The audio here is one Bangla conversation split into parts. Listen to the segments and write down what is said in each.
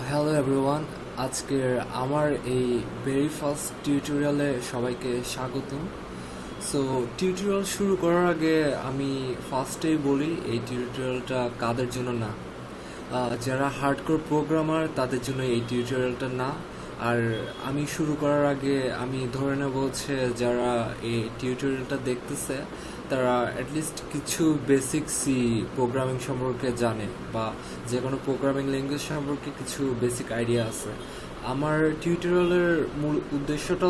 হ্যালো এভরিওয়ান, আজকের আমার এই ভেরি ফার্স্ট টিউটোরিয়ালে সবাইকে স্বাগতম। সো টিউটোরিয়াল শুরু করার আগে আমি ফার্স্টেই বলি এই টিউটোরিয়ালটা কাদের জন্য না। যারা হার্ডকোর প্রোগ্রামার তাদের জন্য এই টিউটোরিয়ালটা না। আর আমি শুরু করার আগে আমি ধরে নেব হচ্ছে যারা এই টিউটোরিয়ালটা দেখতেছে তারা অ্যাটলিস্ট কিছু বেসিক সি প্রোগ্রামিং সম্পর্কে জানে বা যে কোনো প্রোগ্রামিং ল্যাঙ্গুয়েজ সম্পর্কে কিছু বেসিক আইডিয়া আছে। আমার টিউটোরিয়ালের মূল উদ্দেশ্যটা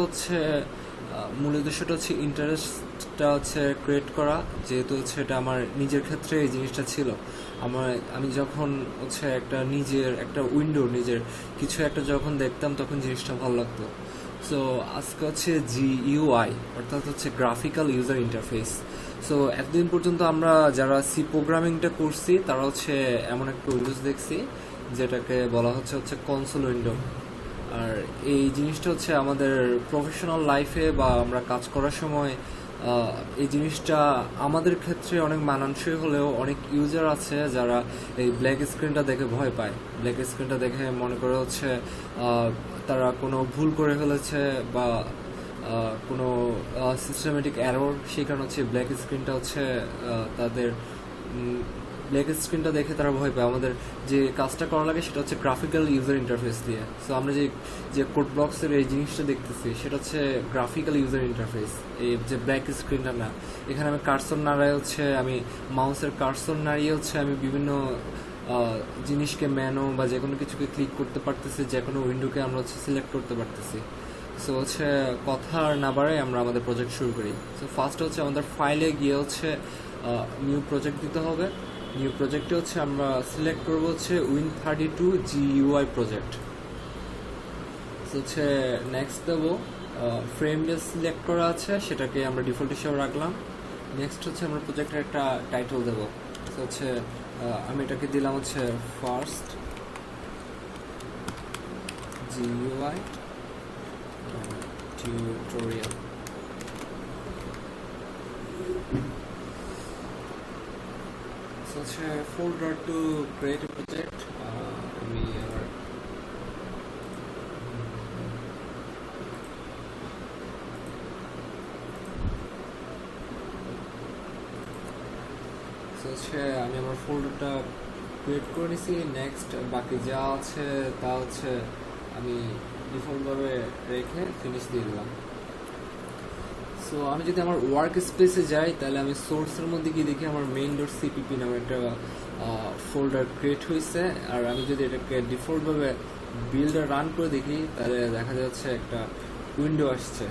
হচ্ছে ইন্টারেস্টটা হচ্ছে ক্রিয়েট করা, যেহেতু হচ্ছে এটা আমার নিজের ক্ষেত্রে এই জিনিসটা ছিল। আমি যখন হচ্ছে একটা নিজের কিছু একটা যখন দেখতাম তখন জিনিসটা ভালো লাগতো। সো আজকে হচ্ছে GUI অর্থাৎ হচ্ছে গ্রাফিক্যাল ইউজার ইন্টারফেস। সো এতদিন পর্যন্ত আমরা যারা সি প্রোগ্রামিংটা করছি তারা হচ্ছে এমন একটা উইন্ডোজ দেখছি যেটাকে বলা হচ্ছে কনসোল উইন্ডো। আর এই জিনিসটা হচ্ছে আমাদের প্রফেশনাল লাইফে বা আমরা কাজ করার সময় এই জিনিসটা আমাদের ক্ষেত্রে অনেক মানানসই হলেও অনেক ইউজার আছে যারা এই ব্ল্যাক স্ক্রিনটা দেখে ভয় পায়। ব্ল্যাক স্ক্রিনটা দেখে মনে করে হচ্ছে তারা কোনো ভুল করে ফেলেছে বা কোনো সিস্টেমেটিক এরর, সেই কারণে হচ্ছে ব্ল্যাক স্ক্রিনটা হচ্ছে তাদের ব্ল্যাক স্ক্রিনটা দেখে তারা ভয় পায়। আমাদের যে কাজটা করা লাগে সেটা হচ্ছে গ্রাফিক্যাল ইউজার ইন্টারফেস দিয়ে। সো আমরা যে কোড ব্লকসের এই জিনিসটা দেখতেছি সেটা হচ্ছে গ্রাফিক্যাল ইউজার ইন্টারফেস, এই যে ব্ল্যাক স্ক্রিনটা না। এখানে আমি কার্সর নাড়াই হচ্ছে আমি মাউসের কার্সর নাড়িয়ে হচ্ছে আমি বিভিন্ন জিনিসকে মেনু বা যে কোনো কিছুকে ক্লিক করতে পারতেছি, যে কোনো উইন্ডোকে আমরা হচ্ছে সিলেক্ট করতে পারতেছি। সো হচ্ছে কথা আর না বাড়াই আমরা আমাদের প্রজেক্ট শুরু করি। সো ফার্স্ট হচ্ছে আমাদের ফাইলে গিয়ে হচ্ছে নিউ প্রজেক্ট দিতে হবে। নিউ প্রজেক্টে হচ্ছে আমরা সিলেক্ট করব হচ্ছে Win32 GUI প্রজেক্ট। হচ্ছে নেক্সট দেবো, ফ্রেম যে সিলেক্ট করা আছে সেটাকে আমরা ডিফল্ট হিসেবে রাখলাম। নেক্সট হচ্ছে আমরা প্রজেক্টের একটা টাইটেল দেবো। হচ্ছে আমি এটাকে দিলাম হচ্ছে ফার্স্ট GUI টিউটোরিয়াল। হচ্ছে folder to create a project. আমি আমার ফোল্ডারটা ক্রিয়েট করে নিছি। নেক্সট বাকি যা আছে তা হচ্ছে আমি ডিফল্টভাবে রেখে ফিনিশ দিয়ে দিলাম। সো আমি যদি আমার ওয়ার্ক স্পেসে যাই তাহলে আমি সোর্সের মধ্যে গিয়ে দেখি আমার main.cpp নামে একটা ফোল্ডার ক্রিয়েট হয়েছে। আর আমি যদি এটাকে ডিফল্টভাবে বিল্ডার রান করে দেখি তাহলে দেখা যাচ্ছে একটা উইন্ডো আসছে।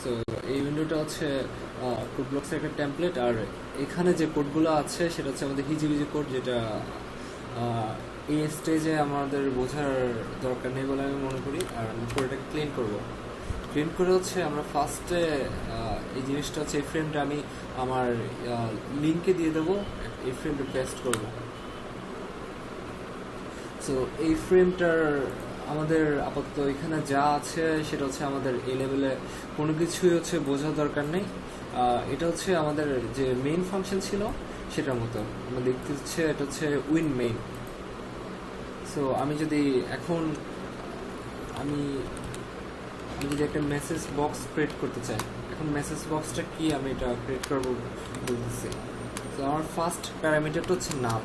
সো এই উইন্ডোটা হচ্ছে কোড ব্লকসের একটা টেমপ্লেট। আর এখানে যে কোডগুলো আছে সেটা হচ্ছে আমাদের হিজিবিজি কোড, যেটা এই স্টেজে আমাদের বোঝার দরকার নেই বলে আমি মনে করি। আর আমি কোডটাকে ক্লিন করে হচ্ছে আমরা ফার্স্টে এই জিনিসটা হচ্ছে এই ফ্রেমটা আমি আমার লিঙ্কে দিয়ে দেবো, এই ফ্রেমটা পেস্ট করবো। সো এই ফ্রেমটার আমাদের আপাতত এখানে যা আছে সেটা হচ্ছে আমাদের এই লেভেলে কোনো কিছুই হচ্ছে বোঝার দরকার নেই। এটা হচ্ছে আমাদের যে মেইন ফাংশন ছিল সেটার মতো আমরা দেখতে হচ্ছে এটা হচ্ছে উইন মেইন। সো আমি যদি এখন আমি যদি একটা মেসেজ বক্স ক্রিয়েট করতে চাই, এখন মেসেজ বক্সটা কি আমি এটা ক্রিয়েট করবো বলতেছি। তো আমার ফার্স্ট প্যারামিটারটা হচ্ছে নাল।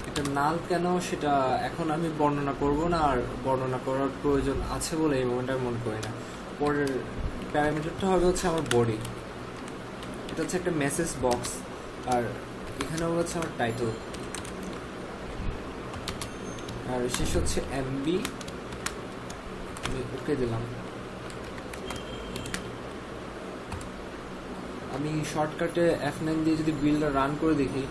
এটা নাল কেন সেটা এখন আমি বর্ণনা করব না, আর বর্ণনা করার প্রয়োজন আছে বলে এই মোমেন্টে আমি মনে করি না। পরের প্যারামিটারটা হবে হচ্ছে আমার বডি। এটা হচ্ছে একটা মেসেজ বক্স। আর এখানে হবে হচ্ছে আমার টাইটেল। আর শেষ হচ্ছে MB। আমি ওকে দিলাম। আমি শর্টকাটে F9 দিয়ে যদি বিল্ডার রান করে দেখি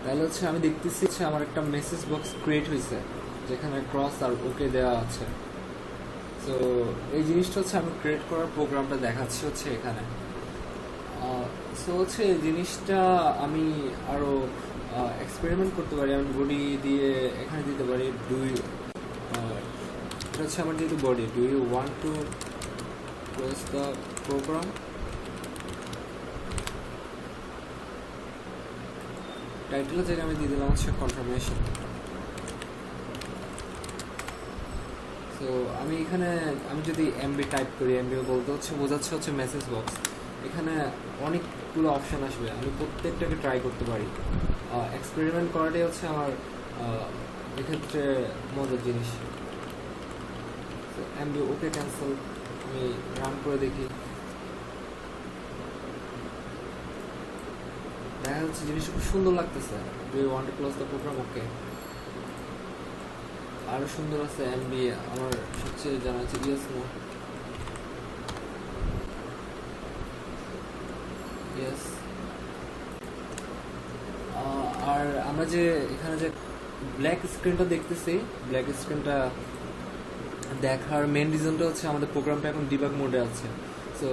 তাহলে হচ্ছে আমি দেখতেছি আমার একটা মেসেজ বক্স ক্রিয়েট হয়েছে যেখানে ক্রস আর ওকে দেওয়া আছে। তো এই জিনিসটা হচ্ছে আমি ক্রিয়েট করার প্রোগ্রামটা দেখাচ্ছি হচ্ছে এখানে। সো হচ্ছে এই জিনিসটা আমি আরো এক্সপেরিমেন্ট করতে পারি। আমি বডি দিয়ে এখানে দিতে পারি এটা হচ্ছে আমার যেহেতু body, do you want to close the program. টাইটেলের জায়গায় আমি দিয়ে দিলাম হচ্ছে কনফার্মেশন। তো আমি এখানে আমি যদি এমবি টাইপ করি, এমবি বলতে বোঝাচ্ছে হচ্ছে মেসেজ বক্স। এখানে অনেকগুলো অপশান আসবে, আমি প্রত্যেকটাকে ট্রাই করতে পারি। এক্সপেরিমেন্ট করাটাই হচ্ছে আমার এক্ষেত্রে মজার জিনিস। তো এমবি ওকে ক্যান্সেল, আমি রান করে দেখি, দেখা যাচ্ছে জিনিসটা খুব সুন্দর লাগতেছে। Do you want to close the program? Okay. আরো সুন্দর আছে এমবি, আমার সবচেয়ে জানা আছে ইয়েস নো। ইয়েস। আর আমরা যে এখানে যে ব্ল্যাক স্ক্রিনটা দেখতেছি, ব্ল্যাক স্ক্রিনটা দেখার মেন রিজনটা হচ্ছে আমাদের প্রোগ্রামটা এখন ডিবাগ মোডে আছে। সো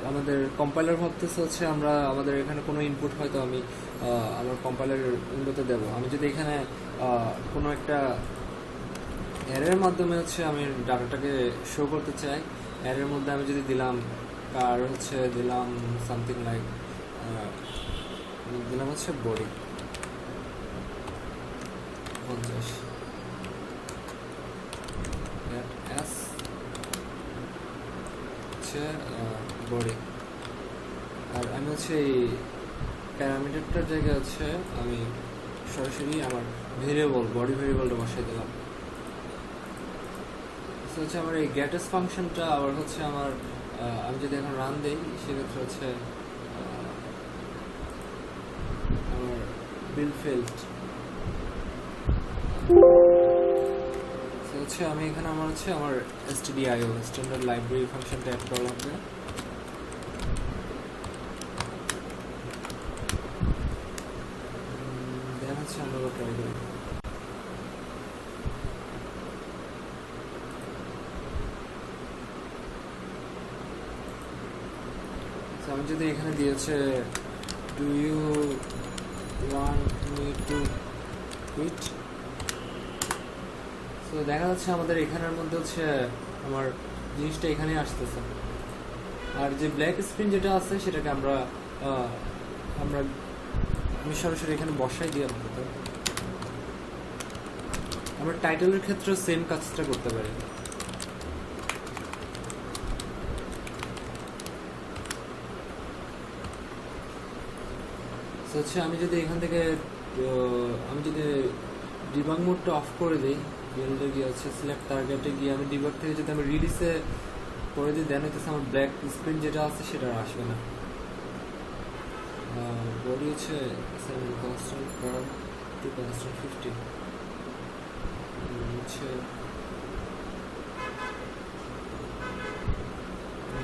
আমাদের কম্পাইলার ভাবতেছে হচ্ছে আমরা আমাদের এখানে কোনো ইনপুট হয়তো আমি আমার কম্পাইলার উইন্ডোতে দেবো। আমি যদি এখানে কোনো একটা অ্যারের মাধ্যমে হচ্ছে আমি ডাটাটাকে শো করতে চাই, অ্যারের মধ্যে আমি যদি দিলাম কার হচ্ছে দিলাম সামথিং লাইক দিলাম হচ্ছে বডি 50 এস হচ্ছে বডি, আর আমি হচ্ছে এই প্যারামিটারটার জায়গায় হচ্ছে আমি সরাসরি আমার ভেরিয়েবল বডি ভেরিয়েবলটা বসাই দিলাম। হচ্ছে আমার এই গেটেস ফাংশনটা আবার হচ্ছে আমার আমি যদি এখন রান দিই সেক্ষেত্রে হচ্ছে আমার বিল ফেলড হচ্ছে আমি এখানে আমার হচ্ছে আমার stdio স্ট্যান্ডার্ড লাইব্রেরি ফাংশনটা অ্যাড করা লাগবে। দেন হচ্ছে আমরা ট্রাই করি। আমি যদি এখানে দিয়েছে do you want me to quit, তো দেখা যাচ্ছে আমাদের এখানের মধ্যে হচ্ছে আমার জিনিসটা এখানে আসতেছে। আর যে ব্ল্যাক স্ক্রিন যেটা আছে সেটাকে আমরা আমি সরাসরি এখানে বসাই দিয়ে আমরা টাইটেলের ক্ষেত্রে সেম কাজটা করতে পারি। হচ্ছে আমি যদি এখান থেকে আমি যদি ডিবাগ মোডটা অফ করে দিই, বিল্ডে গিয়ে হচ্ছে সিলেক্ট টার্গেটে গিয়ে আমি ডিবাগ থেকে যদি আমি রিলিজে করে দিই, দেন হচ্ছে আমার ব্ল্যাক স্ক্রিন যেটা আছে সেটা আসবে না। বডি হচ্ছে কনস্ট্যান্ট কার টু কনস্ট্যান্ট 50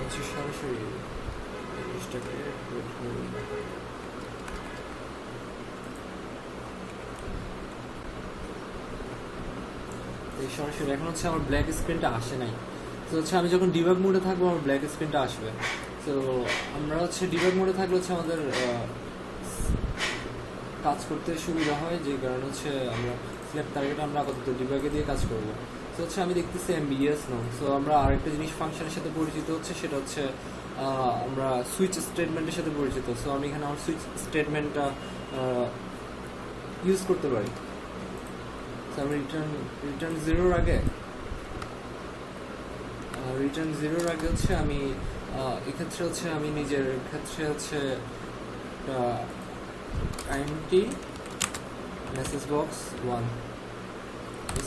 হচ্ছে সরাসরি জিনিসটাকে সরাসরি এখন হচ্ছে আমার ব্ল্যাক স্ক্রিনটা আসে নাই। তো হচ্ছে আমি যখন ডিবাগ মোডে থাকবো আমার ব্ল্যাক স্ক্রিনটা আসবে। তো আমরা হচ্ছে ডিবাগ মোডে থাকলে হচ্ছে আমাদের কাজ করতে সুবিধা হয়, যে কারণ হচ্ছে আমরা সিলেক্ট টার্গেট আমরা আপাতত ডিবাগে দিয়ে কাজ করবো। তো হচ্ছে আমি দেখতেছি এমবিএস নো। সো আমরা আরেকটা জিনিস ফাংশনের সাথে পরিচিত হচ্ছে, সেটা হচ্ছে আমরা সুইচ স্টেটমেন্টের সাথে পরিচিত। সো আমি এখানে আমার সুইচ স্টেটমেন্টটা ইউজ করতে পারি। আমি রিটার্ন জিরোর আগে হচ্ছে আমি এক্ষেত্রে হচ্ছে আমি নিজের ক্ষেত্রে হচ্ছে আইএমটি মেসেজ বক্স 1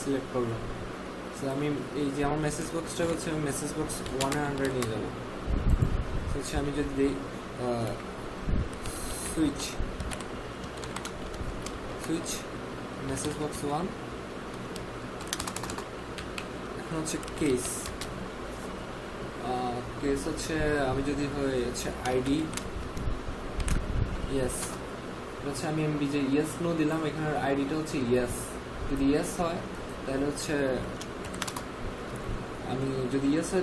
সিলেক্ট করলাম। তো আমি এই যে আমার মেসেজ বক্সটা হচ্ছে আমি মেসেজ বক্স 1 এর আন্ডারে নিয়ে যাবো। হচ্ছে আমি যদি দিই সুইচ মেসেজ বক্স 1, এখন হচ্ছে কেস হচ্ছে আমি যদি হচ্ছে আইডি ইয়েস, হচ্ছে আমি এমবি যে ইয়েস নো দিলাম, এখানের আইডিটা হচ্ছে ইয়েস। যদি ইয়েস হয় তাহলে হচ্ছে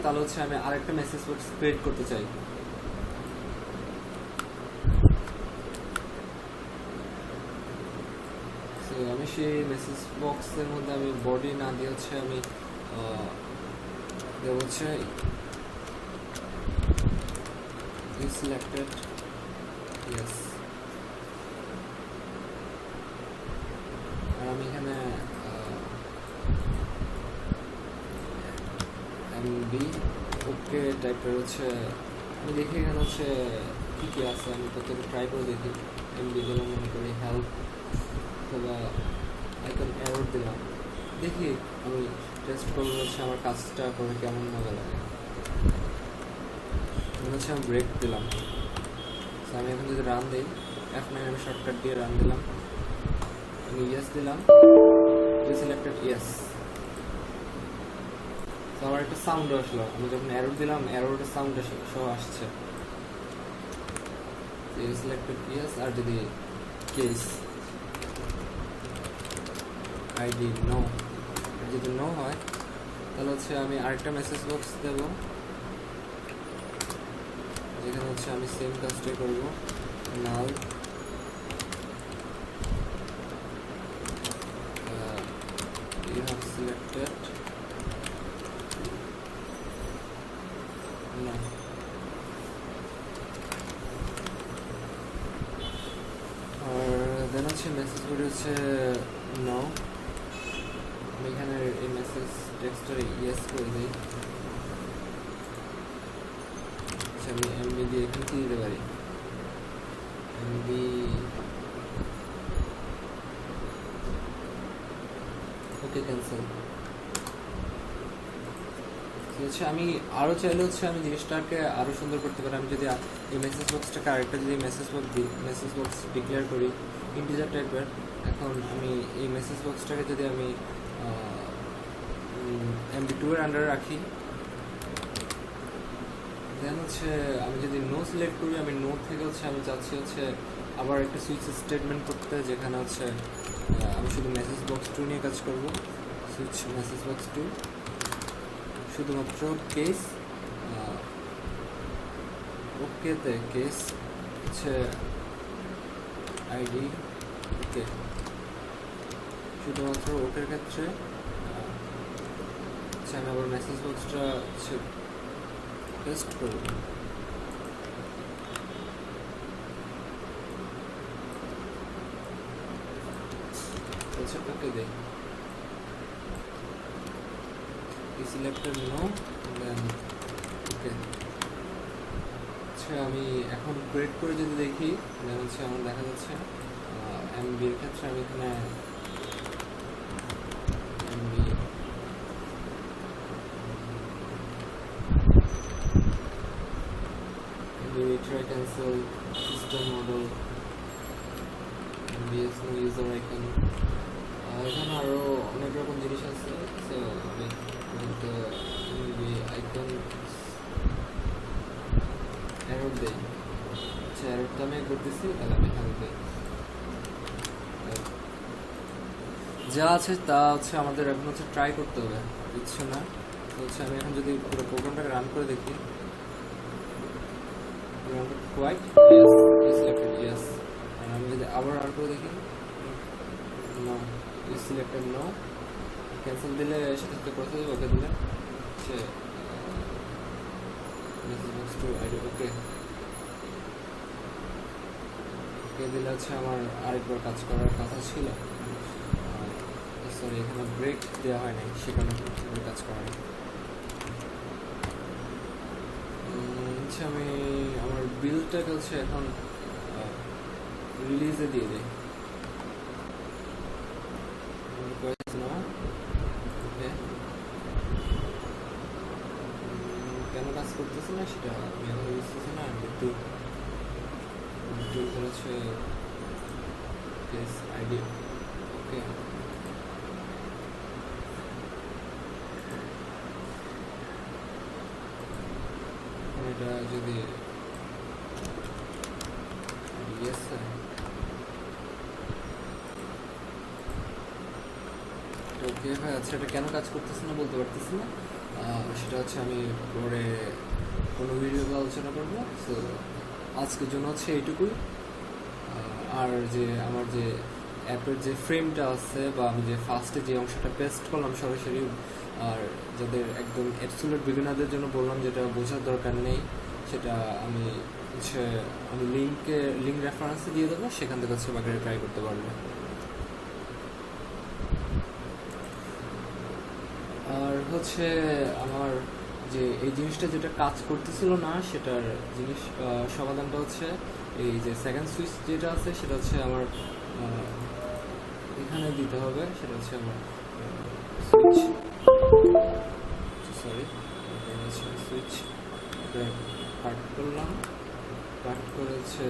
তাহলে হচ্ছে আমি আরেকটা মেসেজ বক্স ক্রিয়েট করতে চাই। আমি সেই মেসেজ বক্সের মধ্যে আমি বডি না দিয়ে হচ্ছে আমি দেব হচ্ছে সিলেক্টেড ইয়েস। ওকে টাইপের হচ্ছে আমি দেখি এখানে হচ্ছে কী কী আছে, আমি প্রত্যেকে ট্রাই করে দেখি। এমবি দিলাম, মনে করি হেল্প, অথবা আইকন এরর দিলাম, দেখি আমি টেস্ট করবো হচ্ছে আমার কাজটা করে কেমন মজা লাগে। মনে হচ্ছে আমি ব্রেক দিলাম। আমি এখন যদি রান দিই, F9 আমি শর্টকাট দিয়ে রান দিলাম, আমি ইয়েস দিলাম, সিলেক্টেড ইয়েস। তো আমার একটা সাউন্ড আসলো, আমি যখন এরর দিলাম এররের সাউন্ড সহ আসছে। সিলেক্টেড ইয়েস, আর যদি কেস আইডি নো, যদি নো হয় তাহলে হচ্ছে আমি আরেকটা মেসেজ বক্স দেব, যেখানে হচ্ছে আমি সেম কাজটাই করবো, নাল you have selected no, আর দেন হচ্ছে মেসেজ বডি হচ্ছে নো, আমি এখানে এই মেসেজ টেক্সটারে ইয়েস করে দিই। আমি এমবি দিয়ে এখানে কি দিতে পারি, এমবি ওকে ক্যান্সেল। হচ্ছে আমি আরও চাইলে হচ্ছে আমি জিনিসটাকে আরও সুন্দর করতে পারি। আমি যদি এই মেসেজ বক্সটাকে আরেকটা যদি মেসেজ বক্স ডিক্লেয়ার করি ইন্টিজার টাইপের, এখন আমি এই মেসেজ বক্সটাকে যদি আমি MB2 এর আন্ডারে রাখি, দেন হচ্ছে আমি যদি নো সিলেক্ট করি, আমি নো থেকে হচ্ছে আমি চাচ্ছি হচ্ছে আবার একটা সুইচ স্টেটমেন্ট করতে, যেখানে হচ্ছে আমি শুধু মেসেজ বক্স 2 নিয়ে কাজ করব। সুইচ মেসেজ বক্স 2, শুধুমাত্র কেস ওকেতে, কেস হচ্ছে আইডি ওকে, শুধুমাত্র ওকের ক্ষেত্রে আমি আবার মেসেজ বক্সটা হচ্ছে টেস্ট করব। আচ্ছা ওকে দেই, সিলেক্টেড নো, দেন ওকে। আচ্ছা আমি এখন ক্রিয়েট করে যদি দেখি, দেন হচ্ছে আমার দেখা যাচ্ছে এমবির ক্ষেত্রে আমি এখানে MB retry cancel system model BSN user icon, এখানে আরো অনেক রকম জিনিস আছে। সো আমি আইকন এরর দেই, আচ্ছা এররটা আমি করতেছি, তাহলে আমি এখানে দিই যা আছে তা হচ্ছে আমাদের এখন হচ্ছে ট্রাই করতে হবে, বুঝছো না? তো হচ্ছে আমি এখন যদি পুরো প্রোগ্রামটাকে রান করে দেখি, quite yes, selected yes, and আমি যদি আবার রান করে দেখি no, is selected no, cancel দিলে সাথে সাথে প্রসেস ওকে দিলে সে message box to ID okay okay দিলে হচ্ছে আমার আরেকবার কাজ করার কথা ছিল। সরি এখানে ব্রেক দেওয়া হয় নাই, সেখানে কাজ করা নেই। আমি আমার বিলটাকে হচ্ছে এখন রিলিজে দিয়ে দিই, কেন কাজ করতেছে না সেটা আমি এখন বুঝতেছি না। একটু হচ্ছে কেস আইডি ওকে, এটা যদি ইয়েস ওকে হয়, আচ্ছা এটা কেন কাজ করতেছে না বলতে পারতেছি না, সেটা হচ্ছে আমি পরে কোনো ভিডিওতে আলোচনা করবো। সো আজকের জন্য হচ্ছে এইটুকুই। আর যে আমার যে অ্যাপের যে ফ্রেমটা আছে, বা আমি যে ফার্স্টে যে অংশটা পেস্ট করলাম সরাসরি, আর যাদের একদম অ্যাবসলিউট বিগিনারদের জন্য বললাম যেটা বোঝার দরকার নেই, সেটা আমি হচ্ছে লিঙ্ক রেফারেন্সে দিয়ে দেবো, সেখান থেকে হচ্ছে বাকি ট্রাই করতে পারবে। আর হচ্ছে আমার যে এই জিনিসটা যেটা কাজ করতেছিল না সেটার জিনিস সমাধানটা হচ্ছে এই যে সেকেন্ড সুইচ যেটা আছে সেটা হচ্ছে আমার এখানে দিতে হবে, সেটা হচ্ছে আমার সুইচ, সরি সুইচ কাট করলাম, কাট করে হচ্ছে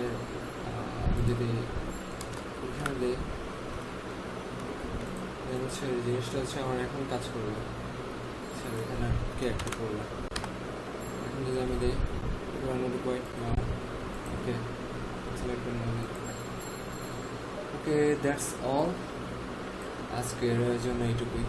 আমি যদি এখানে দিই হচ্ছে জিনিসটা হচ্ছে আমার এখন কাজ করবে, এখানে কে একটা করলাম, এখন যদি আমি দিই পয়েন্ট না, ওকে সিলেক্ট করে ওকে দ্যাটস অল, আজকের জন্য এইটুকুই।